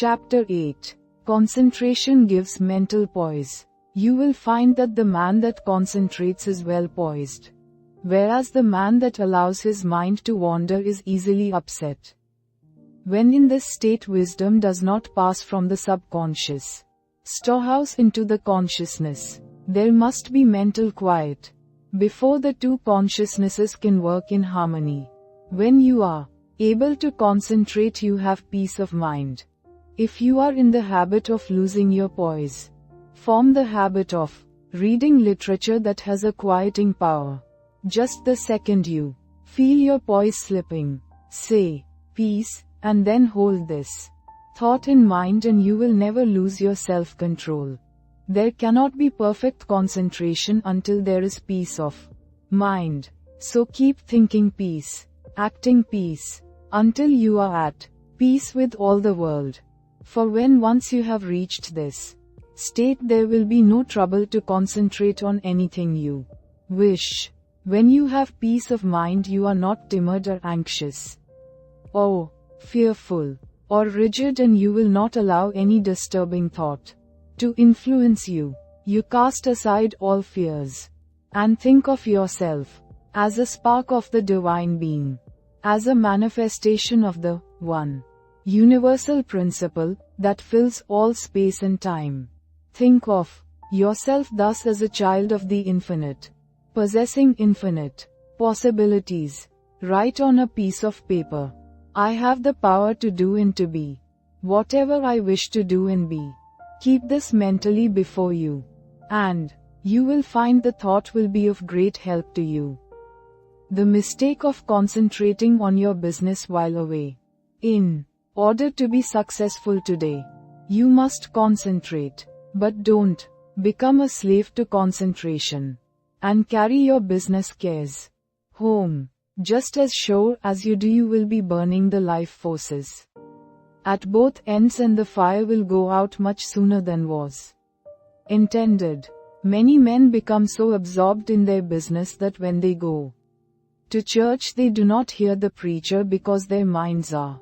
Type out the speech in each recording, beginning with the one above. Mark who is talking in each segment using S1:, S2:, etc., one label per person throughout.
S1: Chapter 8. Concentration gives mental poise. You will find that the man that concentrates is well poised, whereas the man that allows his mind to wander is easily upset. When in this state, wisdom does not pass from the subconscious storehouse into the consciousness. There must be mental quiet before the two consciousnesses can work in harmony. When you are able to concentrate, you have peace of mind. If you are in the habit of losing your poise, form the habit of reading literature that has a quieting power. Just the second you feel your poise slipping, say, peace, and then hold this thought in mind and you will never lose your self-control. There cannot be perfect concentration until there is peace of mind. So keep thinking peace, acting peace, until you are at peace with all the world. For when once you have reached this state, there will be no trouble to concentrate on anything you wish. When you have peace of mind, you are not timid or anxious, or fearful, or rigid, and you will not allow any disturbing thought to influence you. You cast aside all fears and think of yourself as a spark of the divine being, as a manifestation of the one universal principle that fills all space and time. Think of yourself thus as a child of the infinite, possessing infinite possibilities. Write on a piece of paper, I have the power to do and to be whatever I wish to do and be. Keep this mentally before you, and you will find the thought will be of great help to you. The mistake of concentrating on your business while away. In order to be successful today, you must concentrate, but don't become a slave to concentration and carry your business cares home. Just as sure as you do, you will be burning the life forces at both ends, and the fire will go out much sooner than was intended. Many men become so absorbed in their business that when they go to church, they do not hear the preacher because their minds are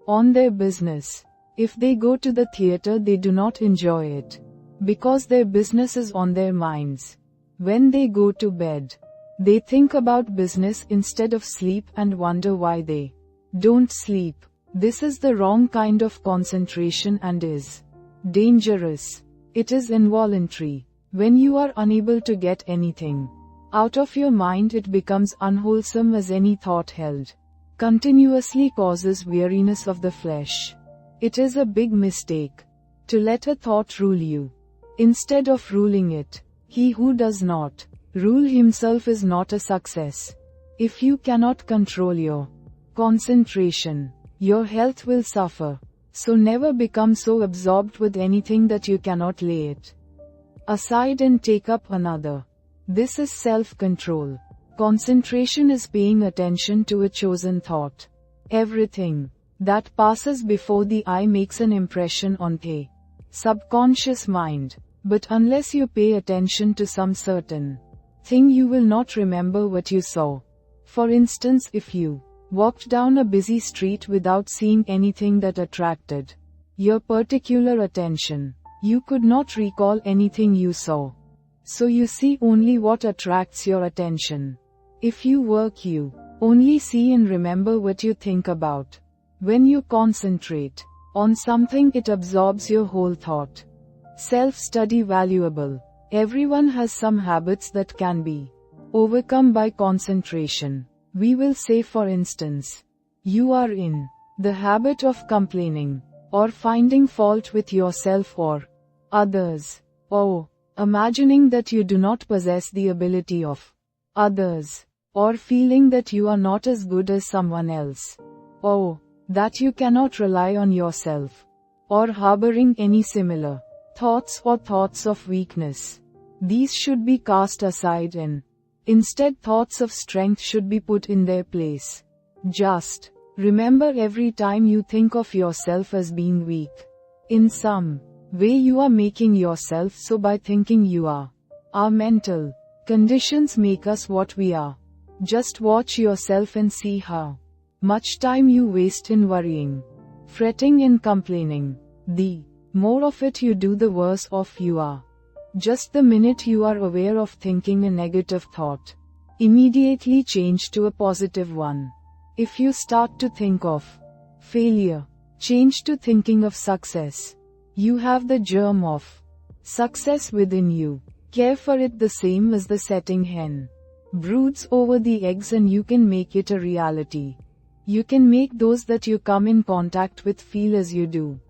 S1: on their business. If they go to the theater, they do not enjoy it because their business is on their minds. When they go to bed, they think about business instead of sleep and wonder why they don't sleep. This is the wrong kind of concentration and is dangerous. It is involuntary. When you are unable to get anything out of your mind, it becomes unwholesome, as any thought held continuously causes weariness of the flesh. It is a big mistake to let a thought rule you instead of ruling it. He who does not rule himself is not a success. If you cannot control your concentration, your health will suffer. So never become so absorbed with anything that you cannot lay it aside and take up another. This is self-control. Concentration is paying attention to a chosen thought. Everything that passes before the eye makes an impression on the subconscious mind. But unless you pay attention to some certain thing, you will not remember what you saw. For instance, if you walked down a busy street without seeing anything that attracted your particular attention, you could not recall anything you saw. So you see only what attracts your attention. If you work, you only see and remember what you think about. When you concentrate on something, it absorbs your whole thought. Self-study valuable. Everyone has some habits that can be overcome by concentration. We will say, for instance, you are in the habit of complaining or finding fault with yourself or others, or imagining that you do not possess the ability of others, or feeling that you are not as good as someone else, or that you cannot rely on yourself, or harboring any similar thoughts or thoughts of weakness. These should be cast aside and instead thoughts of strength should be put in their place. Just remember, every time you think of yourself as being weak, in some way you are making yourself so by thinking you are. Our mental conditions make us what we are. Just watch yourself and see how much time you waste in worrying. fretting and complaining. The more of it you do, the worse off you are. Just the minute you are aware of thinking a negative thought, immediately change to a positive one. If you start to think of failure, change to thinking of success. You have the germ of success within you. Care for it the same as the setting hen broods over the eggs, and you can make it a reality. You can make those that you come in contact with feel as you do.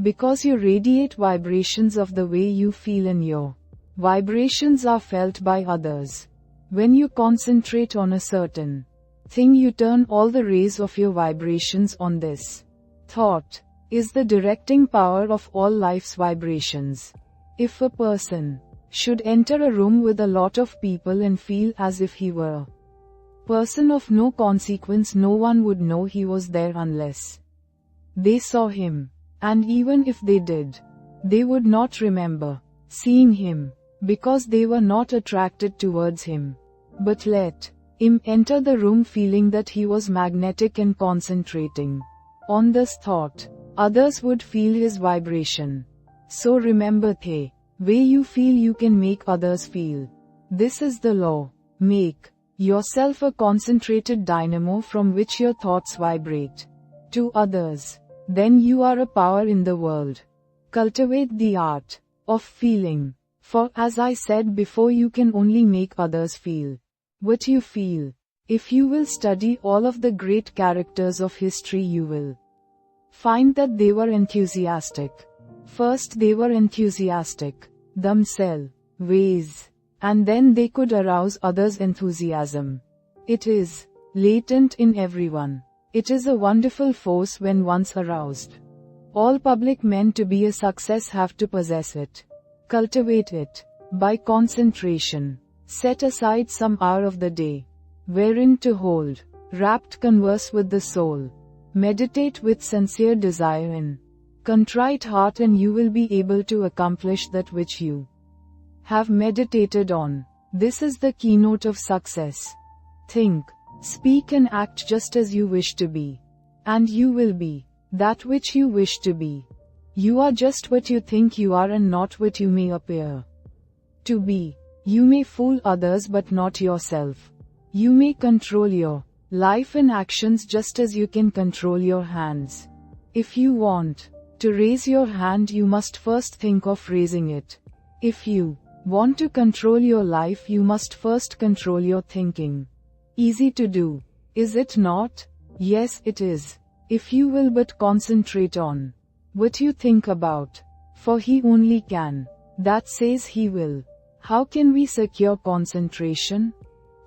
S1: Because you radiate vibrations of the way you feel, and your vibrations are felt by others. When you concentrate on a certain thing, you turn all the rays of your vibrations on this. Thought is the directing power of all life's vibrations. If a person should enter a room with a lot of people and feel as if he were a person of no consequence, no one would know he was there unless they saw him. And even if they did, they would not remember seeing him, because they were not attracted towards him. But let him enter the room feeling that he was magnetic and concentrating on this thought. Others would feel his vibration. So remember, the way you feel you can make others feel. This is the law. Make yourself a concentrated dynamo from which your thoughts vibrate to others. Then you are a power in the world. Cultivate the art of feeling. For as I said before, you can only make others feel what you feel. If you will study all of the great characters of history, you will find that they were enthusiastic. First they were enthusiastic themselves, ways, and then they could arouse others' enthusiasm. It is latent in everyone. It is a wonderful force when once aroused. All public men to be a success have to possess it. Cultivate it by concentration. Set aside some hour of the day wherein to hold rapt converse with the soul. Meditate with sincere desire and contrite heart, and you will be able to accomplish that which you have meditated on. This is the keynote of success. Think, speak and act just as you wish to be. And you will be that which you wish to be. You are just what you think you are and not what you may appear to be. You may fool others but not yourself. You may control your life and actions just as you can control your hands. If you want to raise your hand, you must first think of raising it. If you want to control your life, you must first control your thinking. Easy to do, is it not? Yes, it is. If you will but concentrate on what you think about. For he only can that says he will. How can we secure concentration?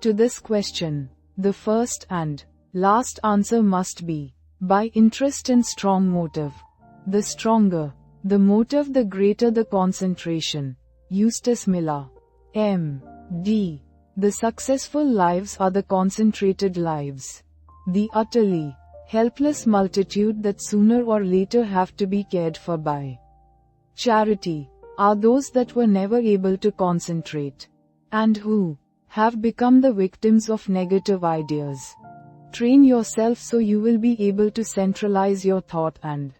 S1: To this question, the first and last answer must be by interest and strong motive. The stronger the motive, the greater the concentration. Eustace Miller. M.D. The successful lives are the concentrated lives. The utterly helpless multitude that sooner or later have to be cared for by charity are those that were never able to concentrate, and who have become the victims of negative ideas. Train yourself so you will be able to centralize your thought and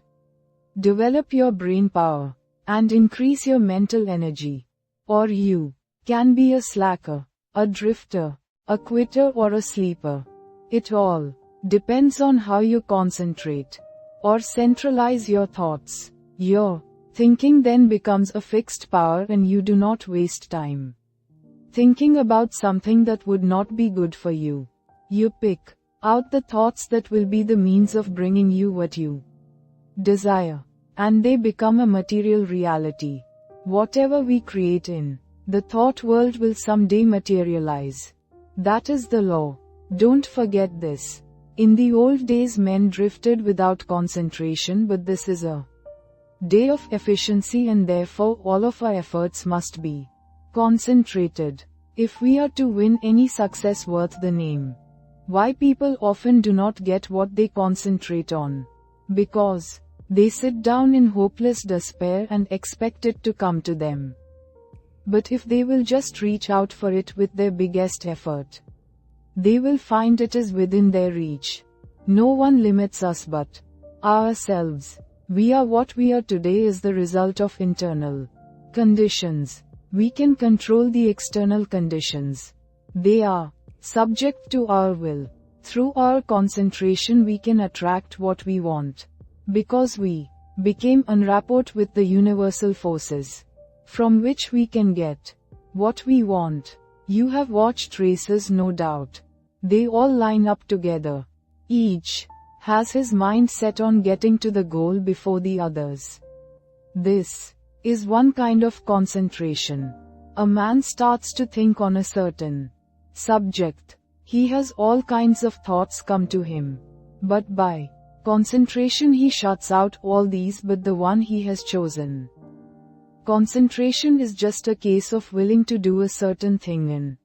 S1: develop your brain power, and increase your mental energy. Or you can be a slacker, a drifter, a quitter or a sleeper. It all depends on how you concentrate or centralize your thoughts. Your thinking then becomes a fixed power, and you do not waste time thinking about something that would not be good for you. You pick out the thoughts that will be the means of bringing you what you desire, and they become a material reality. Whatever we create in the thought world will someday materialize. That is the law. Don't forget this. In the old days men drifted without concentration, but this is a day of efficiency, and therefore all of our efforts must be concentrated. If we are to win any success worth the name. Why people often do not get what they concentrate on? Because they sit down in hopeless despair and expect it to come to them. But if they will just reach out for it with their biggest effort, they will find it is within their reach. No one limits us but ourselves. We are what we are today is the result of internal conditions. We can control the external conditions. They are subject to our will. Through our concentration we can attract what we want. Because we became enwrapped with the universal forces, from which we can get what we want. You have watched races, no doubt. They all line up together. Each has his mind set on getting to the goal before the others. This is one kind of concentration. A man starts to think on a certain subject. He has all kinds of thoughts come to him. But by concentration he shuts out all these but the one he has chosen. Concentration is just a case of willing to do a certain thing and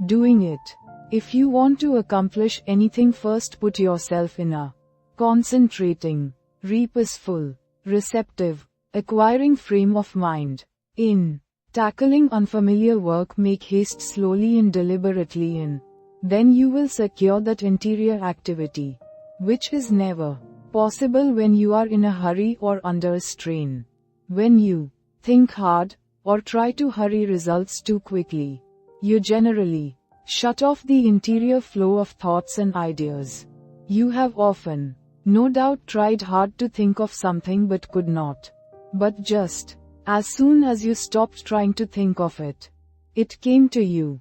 S1: doing it. If you want to accomplish anything, first put yourself in a concentrating, purposeful, receptive, acquiring frame of mind. In tackling unfamiliar work, make haste slowly and deliberately, and then you will secure that interior activity, which is never possible when you are in a hurry or under a strain. When you think hard, or try to hurry results too quickly, you generally shut off the interior flow of thoughts and ideas. You have often, no doubt, tried hard to think of something but could not. But just as soon as you stopped trying to think of it, it came to you.